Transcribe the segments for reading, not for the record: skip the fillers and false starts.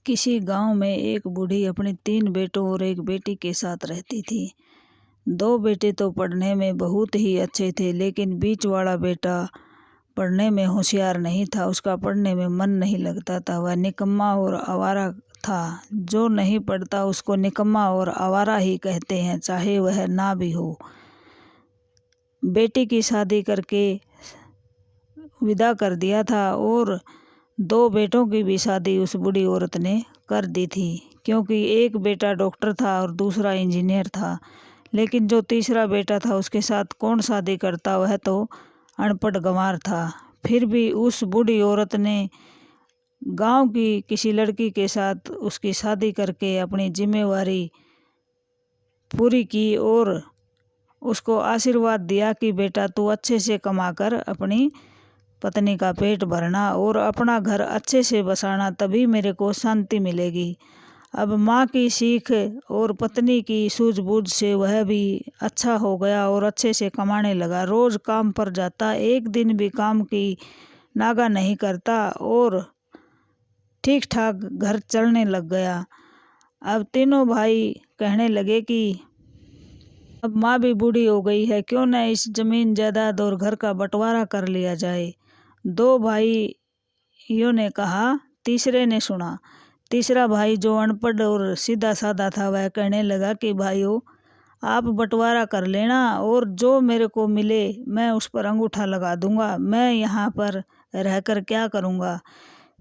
किसी गांव में एक बूढ़ी अपने 3 बेटों और एक बेटी के साथ रहती थी। 2 बेटे तो पढ़ने में बहुत ही अच्छे थे, लेकिन बीच वाला बेटा पढ़ने में होशियार नहीं था। उसका पढ़ने में मन नहीं लगता था। वह निकम्मा और आवारा था। जो नहीं पढ़ता उसको निकम्मा और आवारा ही कहते हैं, चाहे वह ना भी हो। बेटी की शादी करके विदा कर दिया था और 2 बेटों की भी शादी उस बूढ़ी औरत ने कर दी थी, क्योंकि एक बेटा डॉक्टर था और दूसरा इंजीनियर था। लेकिन जो तीसरा बेटा था उसके साथ कौन शादी करता, वह तो अनपढ़ गंवार था। फिर भी उस बूढ़ी औरत ने गांव की किसी लड़की के साथ उसकी शादी करके अपनी जिम्मेवारी पूरी की और उसको आशीर्वाद दिया कि बेटा तू अच्छे से कमाकर अपनी पत्नी का पेट भरना और अपना घर अच्छे से बसाना, तभी मेरे को शांति मिलेगी। अब माँ की सीख और पत्नी की सूझबूझ से वह भी अच्छा हो गया और अच्छे से कमाने लगा। रोज काम पर जाता, एक दिन भी काम की नागा नहीं करता और ठीक ठाक घर चलने लग गया। अब तीनों भाई कहने लगे कि अब माँ भी बूढ़ी हो गई है, क्यों न इस जमीन जायदाद और घर का बंटवारा कर लिया जाए। 2 भाइयों ने कहा, तीसरे ने सुना। तीसरा भाई जो अनपढ़ और सीधा साधा था, वह कहने लगा कि भाइयों आप बंटवारा कर लेना और जो मेरे को मिले मैं उस पर अंगूठा लगा दूंगा। मैं यहाँ पर रहकर क्या करूँगा।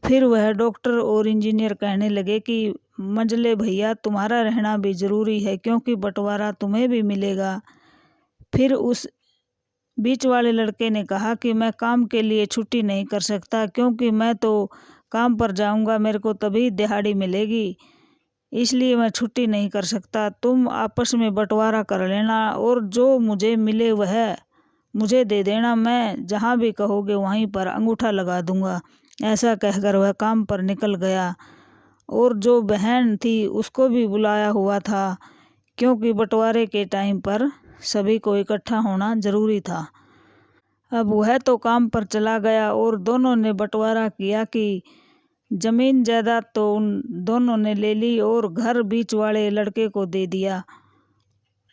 फिर वह डॉक्टर और इंजीनियर कहने लगे कि मंझले भैया तुम्हारा रहना भी ज़रूरी है, क्योंकि बंटवारा तुम्हें भी मिलेगा। फिर उस बीच वाले लड़के ने कहा कि मैं काम के लिए छुट्टी नहीं कर सकता, क्योंकि मैं तो काम पर जाऊंगा, मेरे को तभी दिहाड़ी मिलेगी, इसलिए मैं छुट्टी नहीं कर सकता। तुम आपस में बंटवारा कर लेना और जो मुझे मिले वह मुझे दे देना। मैं जहाँ भी कहोगे वहीं पर अंगूठा लगा दूंगा। ऐसा कहकर वह काम पर निकल गया और जो बहन थी उसको भी बुलाया हुआ था, क्योंकि बंटवारे के टाइम पर सभी को इकट्ठा होना जरूरी था। अब वह तो काम पर चला गया और दोनों ने बंटवारा किया कि जमीन जायदाद तो उन दोनों ने ले ली और घर बीच वाले लड़के को दे दिया।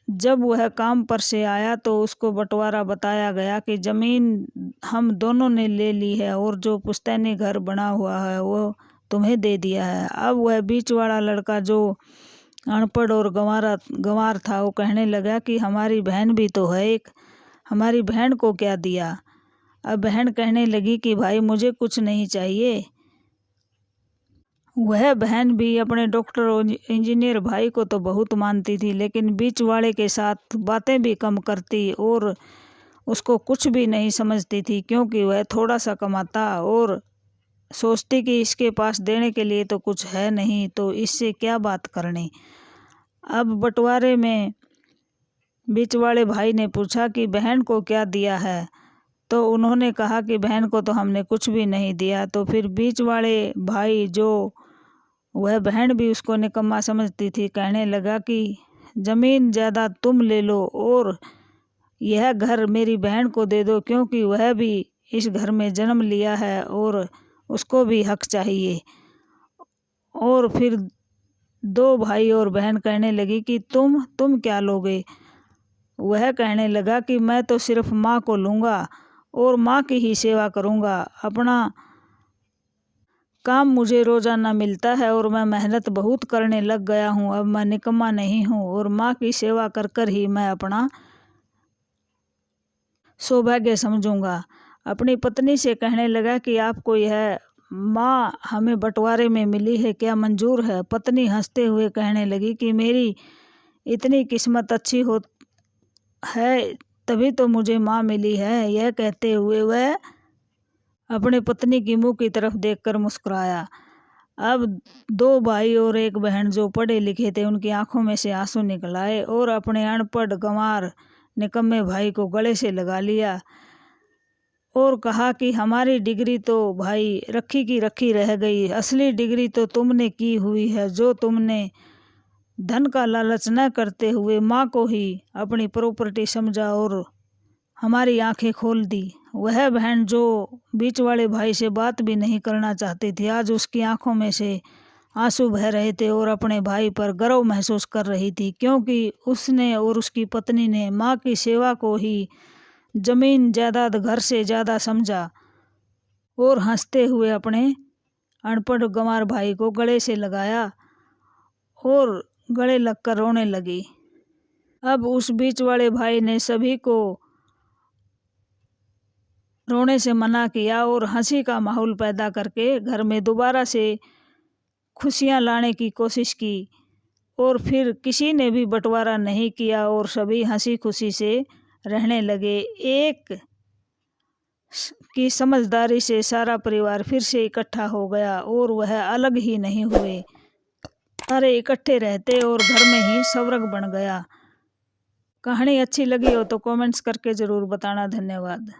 जब वह काम पर से आया तो उसको बंटवारा बताया गया कि जमीन हम दोनों ने ले ली है और जो पुश्तैनी घर बना हुआ है वो तुम्हें दे दिया है। अब वह बीच वाला लड़का जो अनपढ़ और गंवार था, वो कहने लगा कि हमारी बहन भी तो है एक, हमारी बहन को क्या दिया। अब बहन कहने लगी कि भाई मुझे कुछ नहीं चाहिए। वह बहन भी अपने डॉक्टर और इंजीनियर भाई को तो बहुत मानती थी, लेकिन बीच वाले के साथ बातें भी कम करती और उसको कुछ भी नहीं समझती थी, क्योंकि वह थोड़ा सा कमाता और सोचती कि इसके पास देने के लिए तो कुछ है नहीं, तो इससे क्या बात करनी। अब बंटवारे में बीच वाले भाई ने पूछा कि बहन को क्या दिया है, तो उन्होंने कहा कि बहन को तो हमने कुछ भी नहीं दिया। तो फिर बीच वाले भाई जो वह बहन भी उसको निकम्मा समझती थी, कहने लगा कि ज़मीन जायदाद तुम ले लो और यह घर मेरी बहन को दे दो, क्योंकि वह भी इस घर में जन्म लिया है और उसको भी हक चाहिए। और फिर 2 भाई और बहन कहने लगी कि तुम क्या लोगे। वह कहने लगा कि मैं तो सिर्फ माँ को लूँगा और माँ की ही सेवा करूँगा। अपना काम मुझे रोज़ाना मिलता है और मैं मेहनत बहुत करने लग गया हूँ। अब मैं निकम्मा नहीं हूँ और माँ की सेवा कर कर ही मैं अपना सौभाग्य समझूंगा। अपनी पत्नी से कहने लगा कि आपको यह माँ हमें बंटवारे में मिली है, क्या मंजूर है। पत्नी हंसते हुए कहने लगी कि मेरी इतनी किस्मत अच्छी हो है तभी तो मुझे माँ मिली है। यह कहते हुए वह अपने पत्नी की मुंह की तरफ देखकर मुस्कुराया। अब 2 भाई और एक बहन जो पढ़े लिखे थे, उनकी आंखों में से आंसू निकल आए और अपने अनपढ़ गंवार निकम्मे भाई को गले से लगा लिया और कहा कि हमारी डिग्री तो भाई रखी की रखी रह गई, असली डिग्री तो तुमने की हुई है, जो तुमने धन का लालच न करते हुए माँ को ही अपनी प्रॉपर्टी समझा और हमारी आंखें खोल दी। वह बहन जो बीच वाले भाई से बात भी नहीं करना चाहती थी, आज उसकी आंखों में से आंसू बह रहे थे और अपने भाई पर गर्व महसूस कर रही थी, क्योंकि उसने और उसकी पत्नी ने माँ की सेवा को ही जमीन जायदाद घर से ज़्यादा समझा और हंसते हुए अपने अनपढ़ गंवार भाई को गले से लगाया और गले लगकर रोने लगी। अब उस बीच वाले भाई ने सभी को रोने से मना किया और हंसी का माहौल पैदा करके घर में दोबारा से खुशियां लाने की कोशिश की और फिर किसी ने भी बंटवारा नहीं किया और सभी हंसी खुशी से रहने लगे। एक की समझदारी से सारा परिवार फिर से इकट्ठा हो गया और वह अलग ही नहीं हुए, सारे इकट्ठे रहते और घर में ही स्वर्ग बन गया। कहानी अच्छी लगी हो तो कमेंट्स करके ज़रूर बताना। धन्यवाद।